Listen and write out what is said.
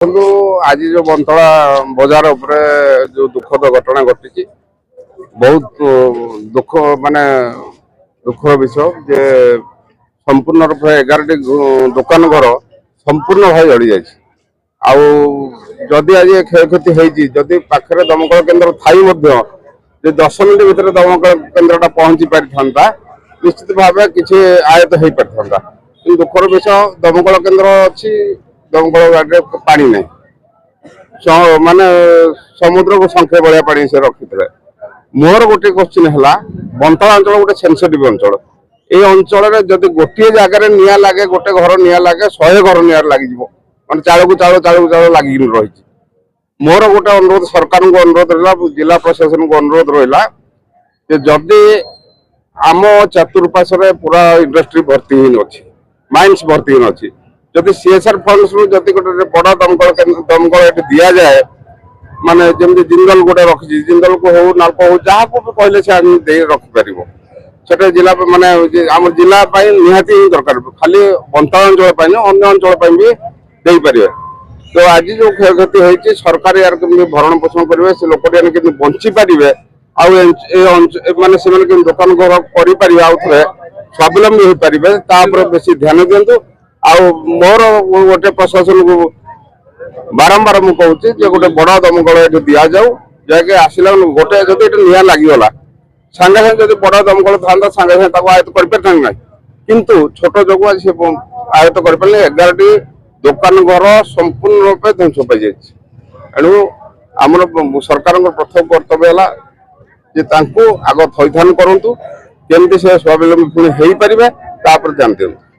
କିନ୍ତୁ ଆଜି ଯୋଉ ବନ୍ତଳା ବଜାର ଉପରେ ଯୋଉ ଦୁଃଖଦ ଘଟଣା ଘଟିଛି ବହୁତ ଦୁଃଖ ମାନେ ଦୁଃଖର ବିଷୟ ଯେ ସମ୍ପୂର୍ଣ୍ଣ ରୂପେ 11ଟି ଦୋକାନ ଘର ସମ୍ପୂର୍ଣ୍ଣ ଭାବେ ଜଳି ଯାଇଛି। ଆଉ ଯଦି ଆଜି କ୍ଷୟକ୍ଷତି ହେଇଛି ଯଦି ପାଖରେ ଦମକଳ କେନ୍ଦ୍ର ଥାଇ ମଧ୍ୟ ଯେ 10 ମିନିଟ୍ ଭିତରେ ଦମକଳ କେନ୍ଦ୍ରଟା ପହଞ୍ଚି ପାରିଥାନ୍ତା ନିଶ୍ଚିତ ଭାବେ କିଛି ଆୟତ ହେଇପାରିଥାନ୍ତା। କିନ୍ତୁ ଦୁଃଖର ବିଷୟ ଦମକଳ କେନ୍ଦ୍ର ଅଛି ଦମକଳ ଗାଡ଼ିରେ ପାଣି ନାହିଁ ମାନେ ସମୁଦ୍ରକୁ ସଂଖ୍ୟା ଭଳିଆ ପାଣି ସେ ରଖିଥିଲେ। ମୋର ଗୋଟେ କ୍ୱେଶ୍ଚିନ୍ ହେଲା ବନ୍ତଳା ଅଞ୍ଚଳ ଗୋଟେ ସେନ୍ସିଟିଭ୍ ଅଞ୍ଚଳ। এই অঞ্চলের যদি গোটিয়ে জায়গায় নিয়া লাগে গোটে ঘর নিয়া লাগে 100 ঘর নিয়ার লাগিଯିବ মানে চাଳକୁ ଚାଳ ଲାଗିକି ରହିଛି। ମୋର ଗୋଟେ ଅନୁରୋଧ ସରକାରଙ୍କୁ ଅନୁରୋଧ ରହିଲା ଜିଲ୍ଲା ପ୍ରଶାସନକୁ ଅନୁରୋଧ ରହିଲା ଯେ ଯଦି ଆମ ଚତୁଃପାର୍ଶ୍ୱରେ ପୁରା ଇଣ୍ଡଷ୍ଟ୍ରି ଭର୍ତ୍ତି ହେଇନ ଅଛି ମାଇନ୍ସ ଭର୍ତ୍ତି ହେଇନ ଅଛି ଯଦି CSR ଫଣ୍ଡରୁ ଯଦି ଗୋଟେ ବଡ଼ ଦମକଳ ଏଠି ଦିଆଯାଏ ମାନେ ଯେମିତି ଜିନ୍ଦଲ ଗୋଟେ ରଖିଛି ଜିନ୍ଦଲକୁ ହଉ ନାଲ୍କୋ ହଉ ଯାହାକୁ ବି କହିଲେ ସେ ଆଣି ଦେଇ ରଖିପାରିବ। সেটা জেলা মানে আমার জেলা পাই নিহাতি দরকার খালি বন্তলা অঞ্চল পাই না অন্য অঞ্চল পাই বি ଦେଇପାରିବେ। তো ଆଜି ଯୋଉ କ୍ଷୟକ୍ଷତି ହେଇଛି ସରକାର ୟାର କେମିତି ଭରଣ ପୋଷଣ କରିବେ ସେ ଲୋକଟି କେମିତି ବଞ୍ଚି ପାରିବେ ଆଉ ମାନେ ସେମାନେ କେମିତି ଦୋକାନ ଘର କରିପାରିବେ ଆଉ ଥରେ ସ୍ୱାବଲମ୍ବୀ ହେଇପାରିବେ ତା ଉପରେ ବେଶୀ ଧ୍ୟାନ ଦିଅନ୍ତୁ। ଆଉ ମୋର ଗୋଟେ ପ୍ରଶାସନକୁ ବାରମ୍ବାର ମୁଁ କହୁଛି ଯେ ଗୋଟେ ବଡ଼ ଦମକଳ ଏଠି ଦିଆଯାଉ ଯାହାକି ଆସିଲା ଗୋଟେ ଯଦି ଏଠି ନିଆଁ ଲାଗିଗଲା ସାଙ୍ଗେ ସାଙ୍ଗେ ଯଦି ବଡ଼ ଦମକଳ ଥାନ୍ତା ସାଙ୍ଗେ ସାଙ୍ଗେ ତାକୁ ଆୟତ୍ତ କରିପାରିଥାନ୍ତି ନାହିଁ କିନ୍ତୁ ଛୋଟ ଯୋଗୁଁ ଆଜି ସେ ଆୟତ୍ତ କରିପାରିଲେ 11ଟି ଦୋକାନ ଘର ସମ୍ପୂର୍ଣ୍ଣ ରୂପେ ଧ୍ୱଂସ ପାଇଯାଇଛି। ଏଣୁ ଆମର ସରକାରଙ୍କ ପ୍ରଥମ କର୍ତ୍ତବ୍ୟ ହେଲା ଯେ ତାଙ୍କୁ ଆଗ ଥଇଥାନ କରନ୍ତୁ କେମିତି ସେ ସ୍ୱାବଲମ୍ବୀ ପୁଣି ହେଇପାରିବେ ତା ଉପରେ ଧ୍ୟାନ ଦିଅନ୍ତୁ।